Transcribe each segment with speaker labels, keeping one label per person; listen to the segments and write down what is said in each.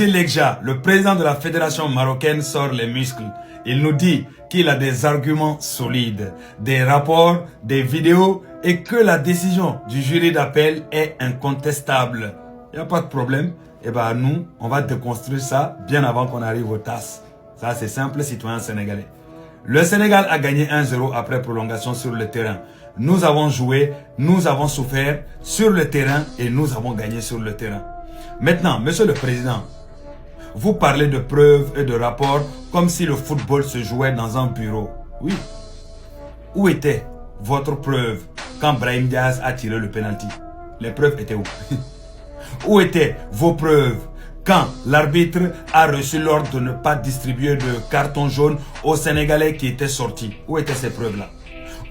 Speaker 1: Legja, le président de la fédération marocaine, sort les muscles. Il nous dit qu'il a des arguments solides, des rapports, des vidéos et que la décision du jury d'appel est incontestable. Il n'y a pas de problème. Et bien nous, on va déconstruire ça bien avant qu'on arrive aux tasses. Ça c'est simple, citoyen sénégalais. Le Sénégal a gagné 1-0 après prolongation sur le terrain. Nous avons joué, nous avons souffert sur le terrain et nous avons gagné sur le terrain. Maintenant, monsieur le président, vous parlez de preuves et de rapports comme si le football se jouait dans un bureau. Oui. Où était votre preuve quand Brahim Diaz a tiré le penalty? Les preuves étaient où? Où étaient vos preuves quand l'arbitre a reçu l'ordre de ne pas distribuer de carton jaune aux Sénégalais qui étaient sortis? Où étaient ces preuves-là?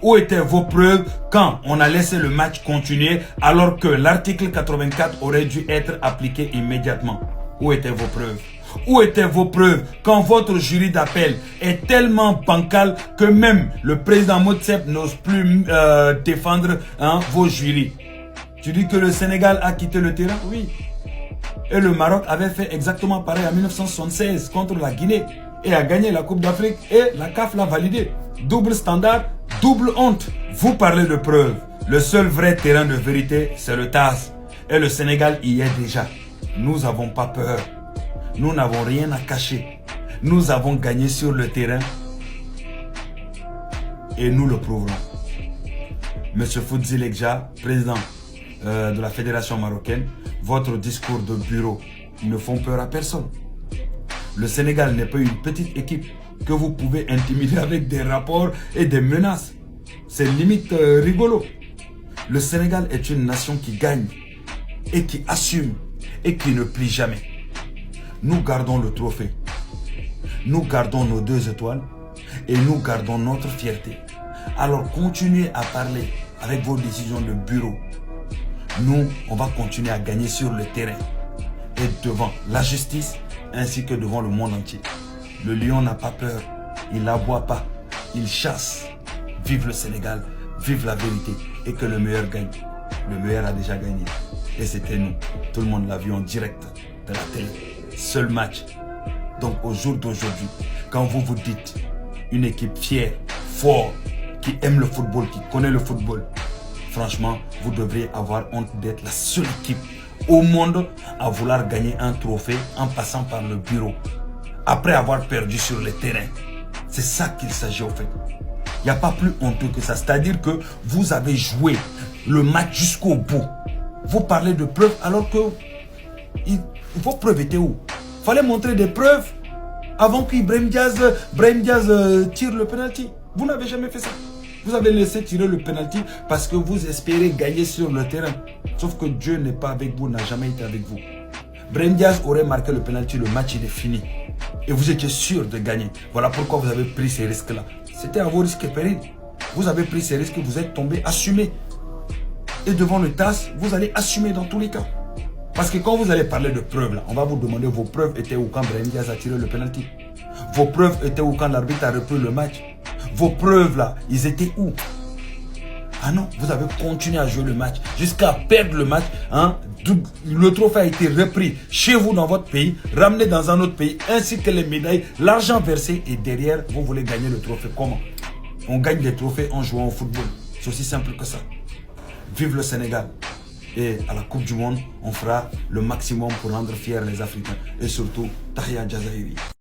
Speaker 1: Où étaient vos preuves quand on a laissé le match continuer alors que l'article 84 aurait dû être appliqué immédiatement? Où étaient vos preuves? Où étaient vos preuves quand votre jury d'appel est tellement bancal que même le président Motsep n'ose plus défendre vos jurys? Tu dis que le Sénégal a quitté le terrain? Oui. Et le Maroc avait fait exactement pareil en 1976 contre la Guinée et a gagné la Coupe d'Afrique et la CAF l'a validé. Double standard, double honte. Vous parlez de preuves. Le seul vrai terrain de vérité, c'est le TAS. Et le Sénégal y est déjà. Nous n'avons pas peur. Nous n'avons rien à cacher. Nous avons gagné sur le terrain. Et nous le prouverons. Monsieur Foudzi Legja, président de la fédération marocaine, votre discours de bureau ne font peur à personne. Le Sénégal n'est pas une petite équipe que vous pouvez intimider avec des rapports et des menaces. C'est limite rigolo. Le Sénégal est une nation qui gagne et qui assume et qui ne plie jamais. Nous gardons le trophée. Nous gardons nos 2 étoiles et nous gardons notre fierté. Alors continuez à parler avec vos décisions de bureau. Nous, on va continuer à gagner sur le terrain et devant la justice ainsi que devant le monde entier. Le lion n'a pas peur, il n'aboie pas, il chasse. Vive le Sénégal, vive la vérité et que le meilleur gagne. Le meilleur a déjà gagné et c'était nous. Tout le monde l'a vu en direct de la télé. Seul match. Donc au jour d'aujourd'hui, quand vous vous dites une équipe fière, forte, qui aime le football, qui connaît le football, franchement, vous devriez avoir honte d'être la seule équipe au monde à vouloir gagner un trophée en passant par le bureau, après avoir perdu sur le terrain. C'est ça qu'il s'agit au fait. Il n'y a pas plus honteux que ça. C'est-à-dire que vous avez joué le match jusqu'au bout. Vous parlez de preuves alors que vos preuves étaient où? Il fallait montrer des preuves avant que Brahim Diaz tire le penalty. Vous n'avez jamais fait ça. Vous avez laissé tirer le penalty parce que vous espérez gagner sur le terrain. Sauf que Dieu n'est pas avec vous, n'a jamais été avec vous. Brahim Diaz aurait marqué le penalty, le match il est fini. Et vous étiez sûr de gagner. Voilà pourquoi vous avez pris ces risques-là. C'était à vos risques et périls. Vous avez pris ces risques, vous êtes tombé, assumé. Et devant le TAS, vous allez assumer dans tous les cas. Parce que quand vous allez parler de preuves, là, on va vous demander vos preuves étaient où quand Brahim Diaz a tiré le penalty. Vos preuves étaient où quand l'arbitre a repris le match. Vos preuves là, ils étaient où? Ah non, vous avez continué à jouer le match jusqu'à perdre le match. Le trophée a été repris chez vous dans votre pays, ramené dans un autre pays, ainsi que les médailles, l'argent versé et derrière, vous voulez gagner le trophée. Comment? On gagne des trophées en jouant au football. C'est aussi simple que ça. Vive le Sénégal. Et à la Coupe du Monde, on fera le maximum pour rendre fiers les Africains. Et surtout, Tahia Jazairi.